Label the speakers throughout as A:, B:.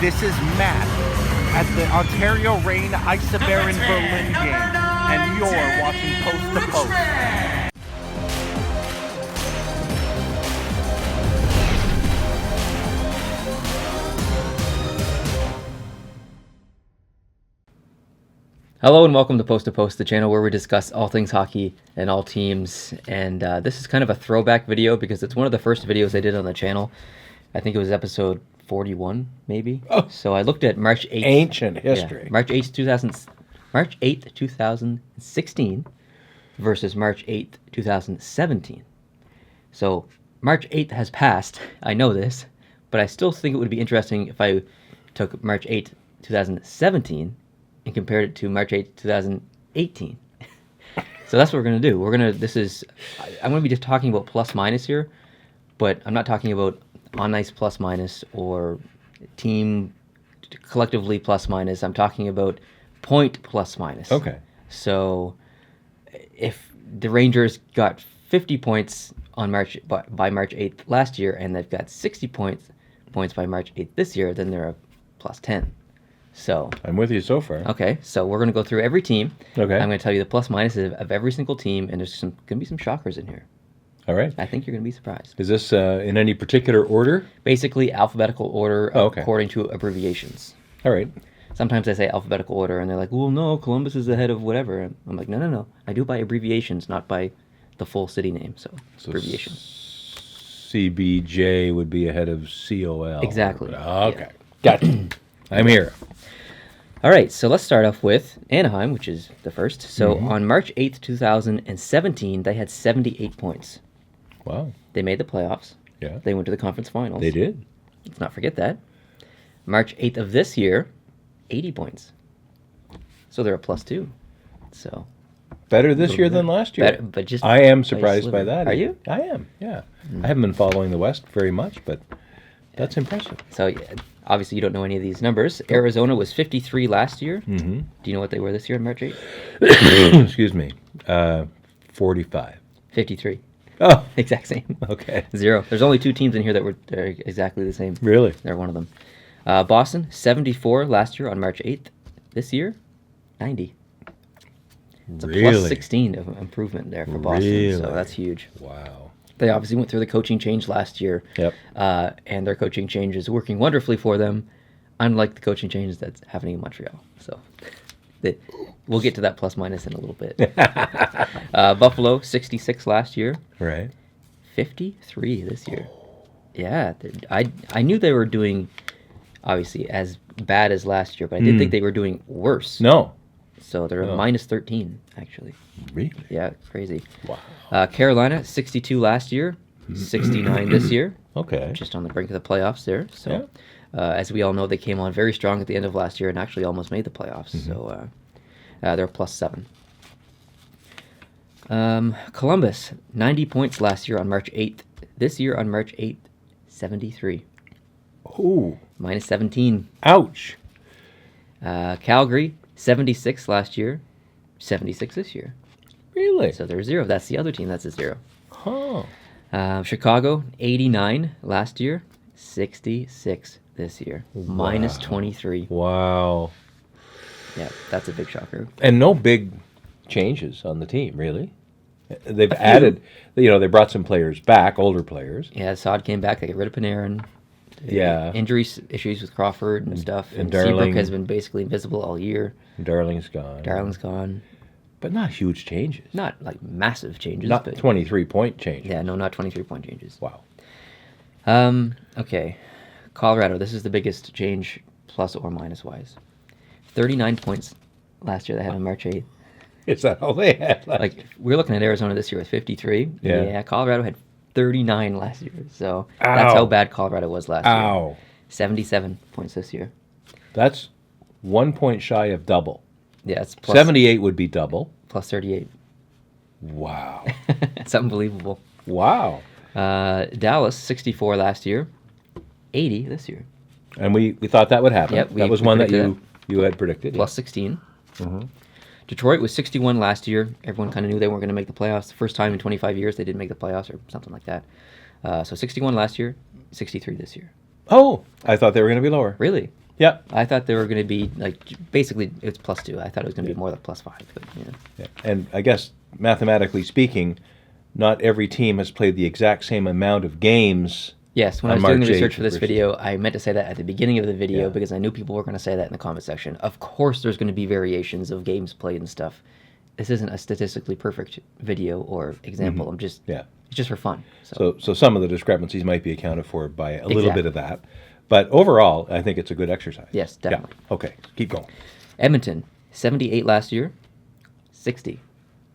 A: This is Matt at the Ontario Reign Isobarian Berlin game, and you're watching Post to Post.
B: Hello and welcome to Post, the channel where we discuss all things hockey and all teams. And this is kind of a throwback video because it's one of the first videos I did on the channel. I think it was episode 41, maybe. Oh. So I looked at March 8th.
C: Ancient history.
B: Yeah, March 8th, 2016 versus March 8th, 2017. So March 8th has passed. I know this, but I still think it would be interesting if I took March 8th, 2017 and compared it to March 8th, 2018. So that's what we're going to do. I'm going to be just talking about plus minus here, but I'm not talking about on ice plus minus or team collectively plus minus. I'm talking about point plus minus.
C: Okay.
B: So if the Rangers got 50 points on by March 8th last year and they've got 60 points by March 8th this year, then they're a plus 10. So
C: I'm with you so far.
B: Okay, so we're going to go through every team.
C: Okay.
B: I'm going to tell you the plus minuses of every single team, and there's going to be some shockers in here.
C: All right.
B: I think you're going to be surprised.
C: Is this in any particular order?
B: Basically, alphabetical order according to abbreviations.
C: All right.
B: Sometimes I say alphabetical order, and they're like, well, no, Columbus is ahead of whatever. And I'm like, no. I do by abbreviations, not by the full city name, so abbreviations.
C: CBJ would be ahead of COL.
B: Exactly.
C: Okay. Yeah. Gotcha. I'm here.
B: All right, so let's start off with Anaheim, which is the first. So on March 8th, 2017, they had 78 points.
C: Wow.
B: They made the playoffs.
C: Yeah.
B: They went to the conference finals.
C: They did.
B: Let's not forget that. March 8th of this year, 80 points. So they're a plus 2. So
C: better this year than last year.
B: Better, but just
C: I am surprised by that.
B: Are you?
C: I am, yeah. I haven't been following the West very much, but that's impressive.
B: So obviously you don't know any of these numbers. Arizona was 53 last year.
C: Mm-hmm.
B: Do you know what they were this year on March 8th?
C: Excuse me. 45.
B: 53.
C: Oh.
B: Exact same.
C: Okay.
B: 0. There's only 2 teams in here that were exactly the same.
C: Really?
B: They're one of them. Boston, 74 last year on March 8th. This year, 90. It's a plus 16 of improvement there for Boston.
C: Really?
B: So that's huge.
C: Wow.
B: They obviously went through the coaching change last year.
C: Yep.
B: And their coaching change is working wonderfully for them, unlike the coaching changes that's happening in Montreal. So we'll get to that plus minus in a little bit. Buffalo, 66 last year.
C: Right.
B: 53 this year. Yeah. I knew they were doing, obviously, as bad as last year, but I didn't think they were doing worse.
C: No.
B: So they're a minus 13, actually.
C: Really?
B: Yeah, crazy.
C: Wow.
B: Carolina, 62 last year, 69 this year.
C: Okay.
B: Just on the brink of the playoffs there. So, as we all know, they came on very strong at the end of last year and actually almost made the playoffs. So, they're plus 7. Columbus, 90 points last year on March 8th. This year on March 8th, 73.
C: Ooh.
B: Minus 17.
C: Ouch.
B: Calgary, 76 last year, 76 this year.
C: Really?
B: So they're 0. That's the other team. That's a 0.
C: Huh.
B: Chicago, 89 last year, 66 this year. Wow. Minus 23.
C: Wow.
B: Yeah, that's a big shocker.
C: And no big changes on the team, really. They've added, they brought some players back, older players.
B: Yeah, Saad came back. They got rid of Panarin.
C: Yeah.
B: Injury issues with Crawford and stuff. And
C: Darling,
B: Seabrook has been basically invisible all year.
C: Darling's gone.
B: But
C: not huge changes.
B: Not like massive changes.
C: Not
B: but
C: 23-point changes.
B: Yeah, no, not 23-point changes.
C: Wow.
B: Okay. Colorado, this is the biggest change plus or minus wise. 39 points last year they had on March 8th.
C: Is that all they had?
B: Like, we're looking at Arizona this year with 53. Yeah, Colorado had 39 last year. So that's how bad Colorado was last year. 77 points this year.
C: That's 1 point shy of double.
B: Yeah, it's plus
C: 78 would be double.
B: Plus 38.
C: Wow.
B: It's unbelievable.
C: Wow.
B: Dallas, 64 last year, 80 this year.
C: And we thought that would happen.
B: Yep,
C: that was one that you had predicted.
B: Plus 16.
C: Mm-hmm.
B: Detroit was 61 last year. Everyone kind of knew they weren't going to make the playoffs. The first time in 25 years they didn't make the playoffs or something like that. So 61 last year, 63 this year.
C: Oh, I thought they were going to be lower.
B: Really?
C: Yeah.
B: I thought they were going to be basically it's +2. I thought it was going to be more like +5. But
C: Yeah. And I guess mathematically speaking, not every team has played the exact same amount of games.
B: Yes, when I
C: on
B: was doing the
C: March
B: research
C: 8th
B: for this
C: versus-
B: video, I meant to say that at the beginning of the video
C: Yeah.
B: because I knew people were going to say that in the comment section. Of course, there's going to be variations of games played and stuff. This isn't a statistically perfect video or example. I'm just
C: Yeah.
B: it's just for fun.
C: So some of the discrepancies might be accounted for by a little bit
B: Exactly.
C: of that. But overall, I think it's a good exercise.
B: Yes, definitely.
C: Yeah. Okay, keep going.
B: Edmonton, 78 last year, 60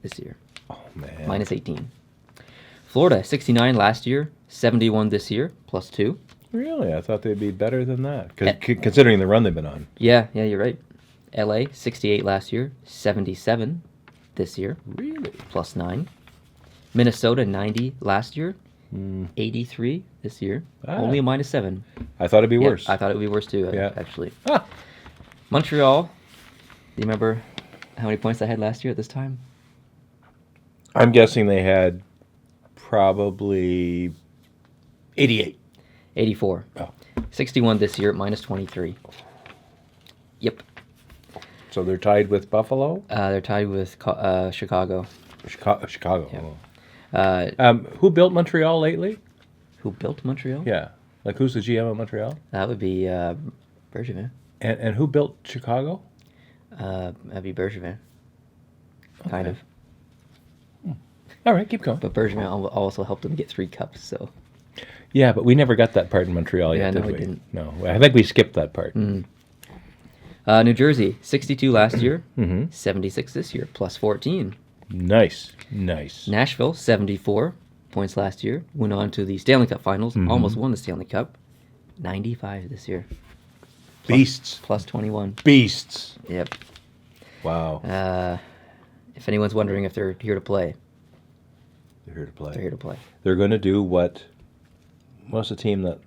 B: this year,
C: Oh, man.
B: -18. Florida, 69 last year, 71 this year, +2.
C: Really? I thought they'd be better than that, considering the run they've been on.
B: Yeah, you're right. LA, 68 last year, 77 this year,
C: Really?
B: +9. Minnesota, 90 last year, 83 this year,
C: Ah.
B: only a -7.
C: I thought it'd be
B: Yeah,
C: worse.
B: I thought it would be worse too,
C: Yeah.
B: actually.
C: Ah,
B: Montreal, do you remember how many points they had last year at this time?
C: I'm guessing they had probably 88.
B: 84.
C: Oh.
B: 61 this year, -23. Yep.
C: So they're tied with Buffalo?
B: They're tied with Chicago.
C: Chicago.
B: Uh,
C: Oh. Who built Montreal lately?
B: who built Montreal?
C: Yeah. Like, who's the GM of Montreal?
B: That would be Bergevin.
C: And who built Chicago?
B: That'd be Bergevin. Kind
C: Okay.
B: of.
C: All right, keep going.
B: But Bergevin also helped them get 3 cups, so.
C: Yeah, but we never got that part in Montreal
B: Yeah,
C: yet,
B: no,
C: did
B: we
C: we?
B: didn't.
C: No, I think we skipped that part.
B: New Jersey, 62 last year,
C: Mhm.
B: 76 this year, +14.
C: Nice, nice.
B: Nashville, 74 points last year, went on to the Stanley Cup Finals, almost won the Stanley Cup, 95 this year,
C: Beasts.
B: +21.
C: Beasts.
B: Yep.
C: Wow.
B: If anyone's wondering if they're here to play,
C: They're here to play.
B: they're here to play.
C: They're going to do what was the team that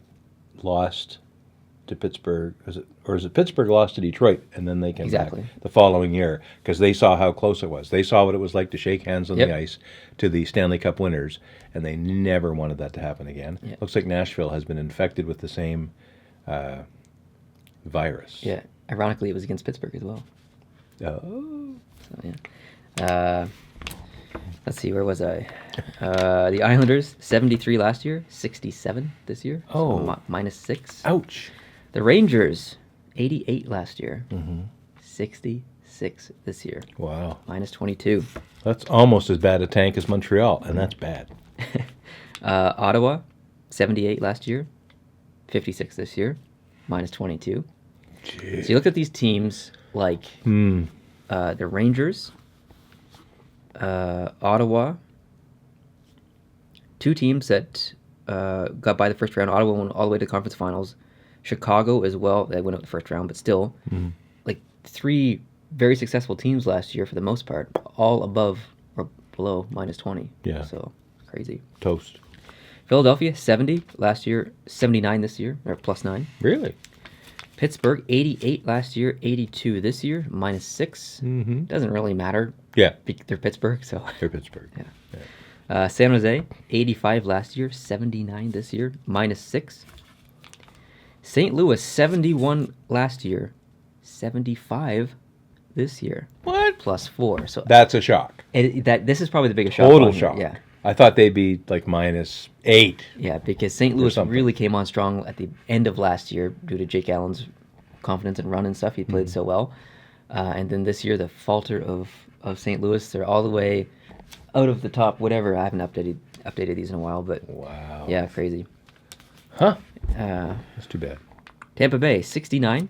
C: lost to Pittsburgh? Is it Pittsburgh lost to Detroit and then they came
B: Exactly.
C: back the following year because they saw how close it was. They saw what it was like to shake hands on
B: Yep.
C: the ice to the Stanley Cup winners, and they never wanted that to happen again.
B: Yep.
C: Looks like Nashville has been infected with the same virus.
B: Yeah. Ironically, it was against Pittsburgh as well.
C: Oh.
B: So, yeah. Let's see, where was I? The Islanders, 73 last year, 67 this year.
C: Oh.
B: So -6.
C: Ouch.
B: The Rangers, 88 last year,
C: Mm-hmm.
B: 66 this year,
C: Wow.
B: -22.
C: That's almost as bad a tank as Montreal, and that's bad.
B: Ottawa, 78 last year, 56 this year, -22.
C: Jeez.
B: So you look at these teams like the Rangers, Ottawa, 2 teams that got by the first round. Ottawa went all the way to the conference finals. Chicago as well. They went up the first round, but still, like 3 very successful teams last year for the most part, all above or below -20.
C: Yeah.
B: So crazy.
C: Toast.
B: Philadelphia, 70 last year, 79 this year, or +9.
C: Really?
B: Pittsburgh, 88 last year, 82 this year, -6.
C: Mm-hmm.
B: Doesn't really matter.
C: Yeah.
B: They're Pittsburgh, so.
C: They're Pittsburgh.
B: Yeah. San Jose, 85 last year, 79 this year, -6. St. Louis, 71 last year, 75 this year,
C: What?
B: +4. So
C: That's a shock.
B: this is probably the biggest shock.
C: Total
B: on here.
C: shock.
B: Yeah.
C: I thought they'd be like -8.
B: Yeah, because St. Louis
C: something.
B: really came on strong at the end of last year due to Jake Allen's confidence and run and stuff. He played so well. And then this year, the falter of St. Louis, they're all the way out of the top, whatever. I haven't updated these in a while, but
C: Wow.
B: yeah, crazy.
C: Huh?
B: Uh,
C: That's too bad.
B: Tampa Bay, 69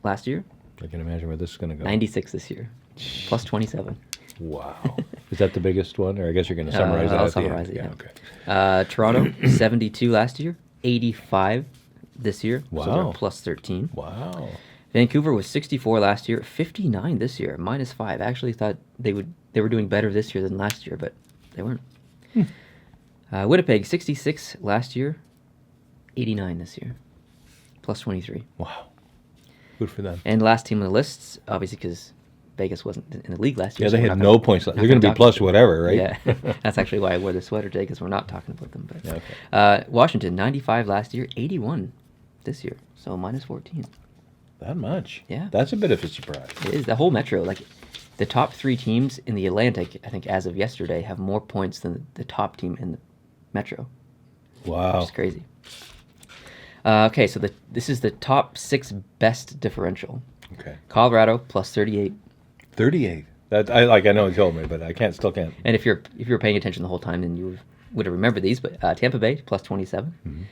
B: last year,
C: I can imagine where this is going to go.
B: 96 this year, +27.
C: Wow. Is that the biggest one? Or I guess you're going to summarize that
B: I'll
C: at the end.
B: summarize it, yeah.
C: Okay.
B: Toronto, 72 last year, 85 this year, so
C: Wow.
B: they're +13.
C: Wow.
B: Vancouver was 64 last year, 59 this year, -5. I actually thought they were doing better this year than last year, but they weren't. Winnipeg, 66 last year, 89 this year, +23.
C: Wow. Good for them.
B: And last team on the list, obviously because Vegas wasn't in the league last year.
C: Yeah,
B: so
C: they
B: we're
C: had
B: not
C: no
B: gonna-
C: points left.
B: not
C: They're going to
B: gonna
C: be
B: talk
C: plus
B: about
C: whatever, right?
B: Yeah, that's actually why I wore the sweater today, because we're not talking about them. But
C: Okay.
B: Washington, 95 last year, 81 this year, so -14.
C: That much?
B: Yeah.
C: That's a bit of a surprise.
B: It is the whole Metro. Like the top 3 teams in the Atlantic, I think as of yesterday, have more points than the top team in the Metro.
C: Wow.
B: It's crazy. Okay, so this is the top 6 best differential.
C: Okay.
B: Colorado plus 38.
C: 38. I know you told me, but still can't.
B: And if you're paying attention the whole time, then you would have remembered these. But Tampa Bay plus 27,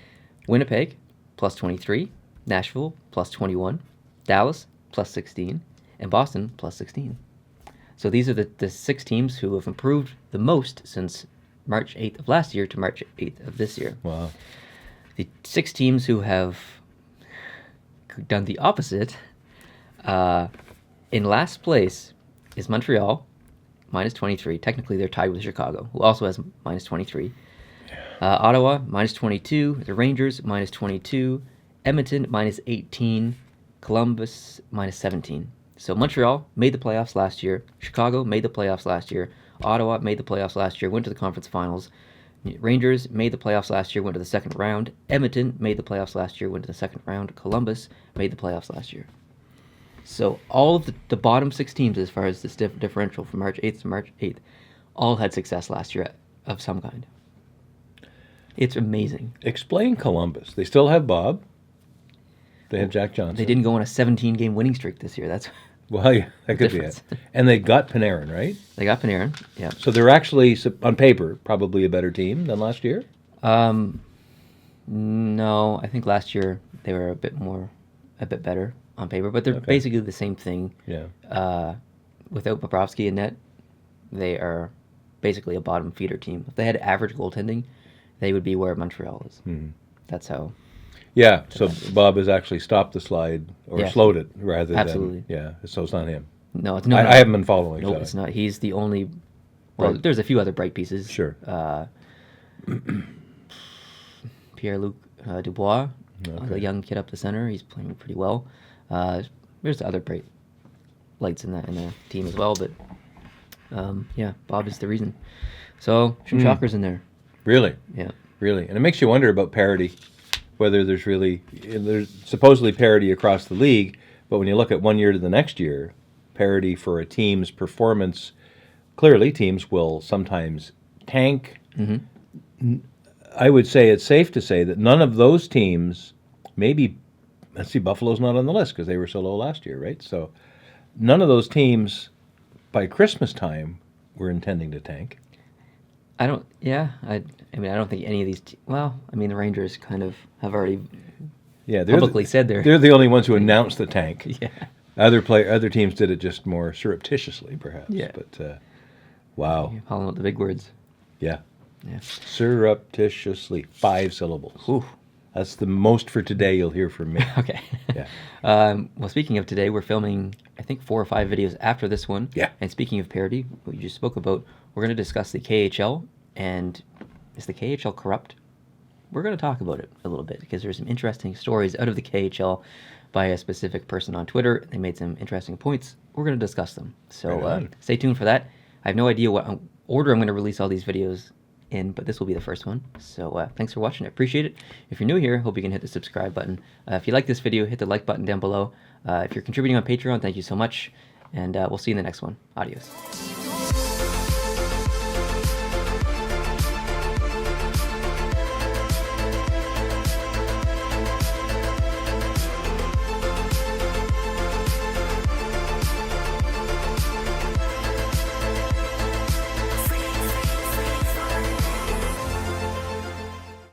B: Winnipeg plus 23, Nashville plus 21, Dallas plus 16, and Boston plus 16. So these are the 6 teams who have improved the most since March 8th of last year to March 8th of this year.
C: Wow.
B: The 6 teams who have done the opposite, in last place is Montreal, minus 23. Technically, they're tied with Chicago, who also has minus 23. Ottawa, minus 22. The Rangers, minus 22. Edmonton, minus 18. Columbus, minus 17. So Montreal made the playoffs last year. Chicago made the playoffs last year. Ottawa made the playoffs last year, went to the conference finals. Rangers made the playoffs last year, went to the second round. Edmonton made the playoffs last year, went to the second round. Columbus made the playoffs last year. So all of the bottom 6 teams, as far as this differential from March 8th to March 8th, all had success last year of some kind. It's amazing.
C: Explain Columbus. They still have Bob. They have Jack Johnson.
B: They didn't go on a 17-game winning streak this year. That's
C: Well, yeah, that could be it. And they got Panarin, right?
B: They got Panarin, yeah.
C: So they're actually, on paper, probably a better team than last year?
B: No, I think last year they were a bit better on paper, but they're basically the same thing.
C: Yeah.
B: Without Bobrovsky in net, they are basically a bottom feeder team. If they had average goaltending, they would be where Montreal is. That's how.
C: Yeah, so Bob has actually stopped the slide or slowed it rather
B: Absolutely.
C: than... Yeah, so it's not him.
B: No, it's
C: I haven't been following.
B: No, it's not. He's the only... Well, there's a few other bright pieces.
C: Sure.
B: Pierre-Luc Dubois, the young kid up the center. He's playing pretty well. There's other bright lights in the team as well, but yeah, Bob is the reason. So some shockers in there.
C: Really?
B: Yeah.
C: Really. And it makes you wonder about parity, whether there's supposedly parity across the league, but when you look at one year to the next year, parity for a team's performance, clearly teams will sometimes tank. I would say it's safe to say that none of those teams, maybe, let's see, Buffalo's not on the list because they were so low last year, right? So none of those teams by Christmas time were intending to tank.
B: I don't think any of these... the Rangers kind of have already publicly said
C: they're the only ones who announced the tank.
B: Yeah.
C: Other teams did it just more surreptitiously, perhaps.
B: Yeah.
C: But, wow.
B: You're calling out the big words.
C: Yeah.
B: Yeah.
C: Surreptitiously. 5 syllables.
B: Ooh.
C: That's the most for today you'll hear from me.
B: Okay.
C: Yeah.
B: Well, speaking of today, we're filming, I think, 4 or 5 videos after this one.
C: Yeah.
B: And speaking of parody, what you just spoke about, we're going to discuss the KHL, and is the KHL corrupt? We're going to talk about it a little bit, because there's some interesting stories out of the KHL by a specific person on Twitter. They made some interesting points. We're going to discuss them. So stay tuned for that. I have no idea what order I'm going to release all these videos in, but this will be the first one. So thanks for watching. I appreciate it. If you're new here, hope you can hit the subscribe button. If you like this video, hit the like button down below. If you're contributing on Patreon, thank you so much. And we'll see you in the next one. Adios.